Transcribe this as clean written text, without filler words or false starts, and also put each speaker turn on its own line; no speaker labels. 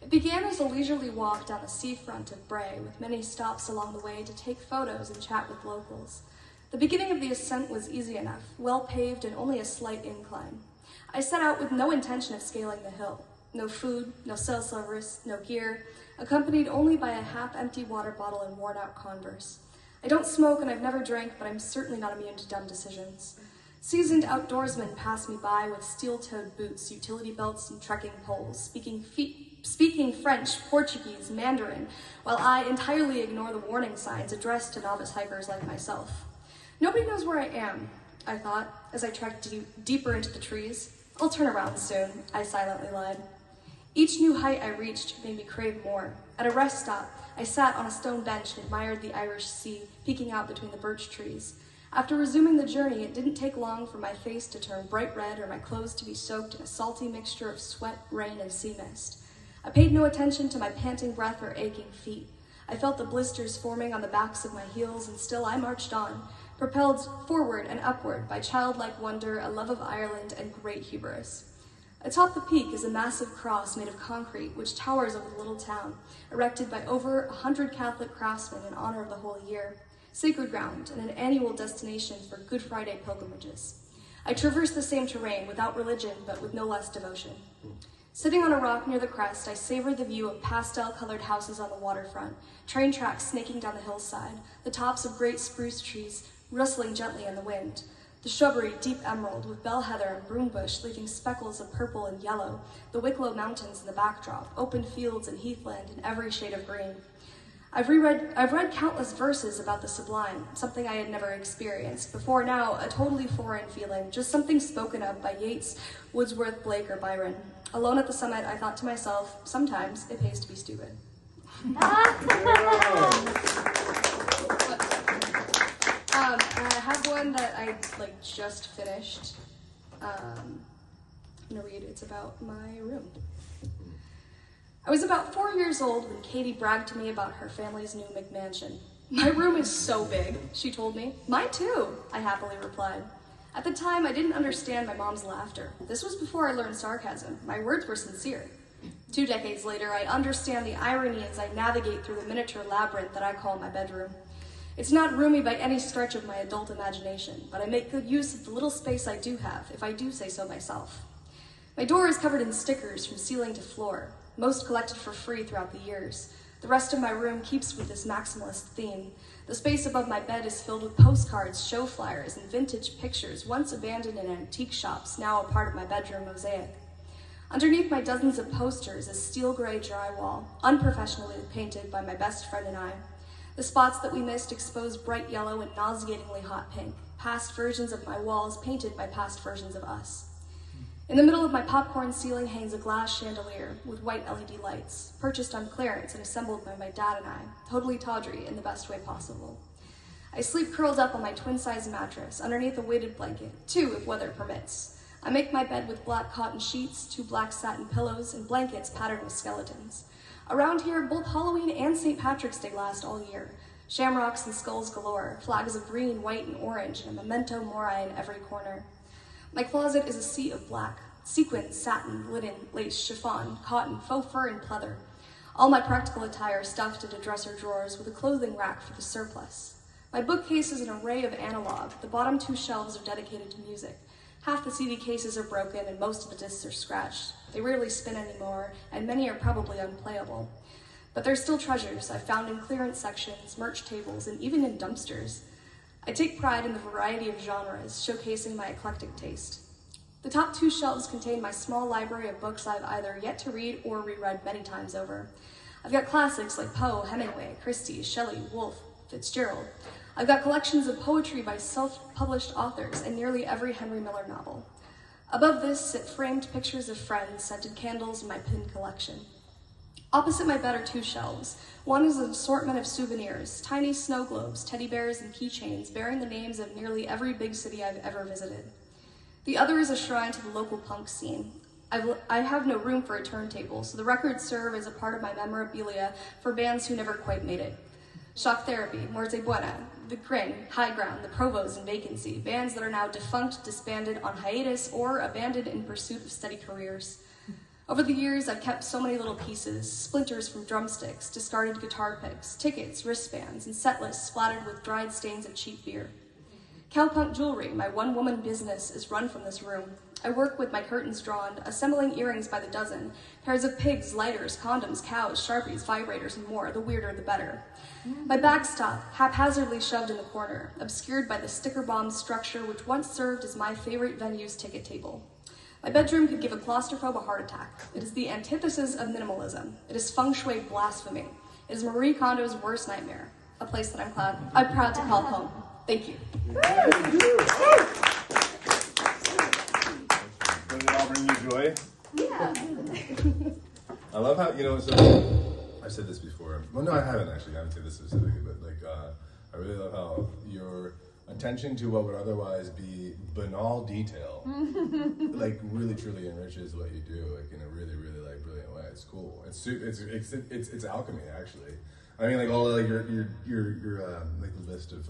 It began as a leisurely walk down the seafront of Bray, with many stops along the way to take photos and chat with locals. The beginning of the ascent was easy enough, well paved and only a slight incline. I set out with no intention of scaling the hill. No food, no cell service, no gear, accompanied only by a half-empty water bottle and worn-out Converse. I don't smoke and I've never drank, but I'm certainly not immune to dumb decisions. Seasoned outdoorsmen pass me by with steel-toed boots, utility belts, and trekking poles, speaking French, Portuguese, Mandarin, while I entirely ignore the warning signs addressed to novice hikers like myself. Nobody knows where I am, I thought, as I trekked deeper into the trees. I'll turn around soon, I silently lied. Each new height I reached made me crave more. At a rest stop, I sat on a stone bench and admired the Irish Sea peeking out between the birch trees. After resuming the journey, it didn't take long for my face to turn bright red or my clothes to be soaked in a salty mixture of sweat, rain, and sea mist. I paid no attention to my panting breath or aching feet. I felt the blisters forming on the backs of my heels, and still I marched on, propelled forward and upward by childlike wonder, a love of Ireland, and great hubris. Atop the peak is a massive cross made of concrete, which towers over the little town, erected by over 100 Catholic craftsmen in honor of the Holy Year, sacred ground and an annual destination for Good Friday pilgrimages. I traversed the same terrain without religion, but with no less devotion. Sitting on a rock near the crest, I savored the view of pastel-colored houses on the waterfront, train tracks snaking down the hillside, the tops of great spruce trees rustling gently in the wind, the shrubbery deep emerald with bell heather and broom bush leaving speckles of purple and yellow, the Wicklow Mountains in the backdrop, open fields and heathland in every shade of green. I've read countless verses about the sublime, something I had never experienced. Before now, a totally foreign feeling, just something spoken of by Yeats, Wordsworth, Blake, or Byron. Alone at the summit, I thought to myself, sometimes it pays to be stupid. I have one that I just finished. I'm gonna read. It's about my room. I was about 4 years old when Katie bragged to me about her family's new McMansion. My room is so big, she told me. Mine too, I happily replied. At the time, I didn't understand my mom's laughter. This was before I learned sarcasm. My words were sincere. 2 decades later, I understand the irony as I navigate through the miniature labyrinth that I call my bedroom. It's not roomy by any stretch of my adult imagination, but I make good use of the little space I do have, if I do say so myself. My door is covered in stickers from ceiling to floor, most collected for free throughout the years. The rest of my room keeps with this maximalist theme. The space above my bed is filled with postcards, show flyers, and vintage pictures, once abandoned in antique shops, now a part of my bedroom mosaic. Underneath my dozens of posters is steel gray drywall, unprofessionally painted by my best friend and I. The spots that we missed expose bright yellow and nauseatingly hot pink, past versions of my walls painted by past versions of us. In the middle of my popcorn ceiling hangs a glass chandelier with white LED lights, purchased on clearance and assembled by my dad and I, totally tawdry in the best way possible. I sleep curled up on my twin-size mattress, underneath a weighted blanket, 2 if weather permits. I make my bed with black cotton sheets, 2 black satin pillows, and blankets patterned with skeletons. Around here, both Halloween and St. Patrick's Day last all year. Shamrocks and skulls galore, flags of green, white, and orange, and a memento mori in every corner. My closet is a sea of black, sequin, satin, linen, lace, chiffon, cotton, faux fur, and pleather. All my practical attire stuffed into dresser drawers with a clothing rack for the surplus. My bookcase is an array of analog. The bottom 2 shelves are dedicated to music. Half the CD cases are broken and most of the discs are scratched. They rarely spin anymore, and many are probably unplayable. But they're still treasures I've found in clearance sections, merch tables, and even in dumpsters. I take pride in the variety of genres, showcasing my eclectic taste. The top 2 shelves contain my small library of books I've either yet to read or reread many times over. I've got classics like Poe, Hemingway, Christie, Shelley, Woolf, Fitzgerald. I've got collections of poetry by self-published authors and nearly every Henry Miller novel. Above this sit framed pictures of friends, scented candles, and my pin collection. Opposite my bed are 2 shelves. One is an assortment of souvenirs, tiny snow globes, teddy bears, and keychains bearing the names of nearly every big city I've ever visited. The other is a shrine to the local punk scene. I have no room for a turntable, so the records serve as a part of my memorabilia for bands who never quite made it. Shock Therapy, Muerte Buena, The Cring, High Ground, The Provos, and Vacancy, bands that are now defunct, disbanded, on hiatus, or abandoned in pursuit of steady careers. Over the years, I've kept so many little pieces, splinters from drumsticks, discarded guitar picks, tickets, wristbands, and set lists splattered with dried stains of cheap beer. Cowpunk Jewelry, my one-woman business, is run from this room. I work with my curtains drawn, assembling earrings by the dozen, pairs of pigs, lighters, condoms, cows, Sharpies, vibrators, and more, the weirder the better. My backstop, haphazardly shoved in the corner, obscured by the sticker-bombed structure which once served as my favorite venue's ticket table. My bedroom could give a claustrophobe a heart attack. It is the antithesis of minimalism. It is feng shui blasphemy. It is Marie Kondo's worst nightmare, a place that I'm proud to call home. Thank you.
Does it all bring you joy?
Yeah.
I love how, so I've said this before. Well, no, I haven't actually. I haven't said this specifically, but I really love how your attention to what would otherwise be banal detail, really truly enriches what you do, in a really, really brilliant way. It's cool. It's alchemy, actually. I mean, all your list of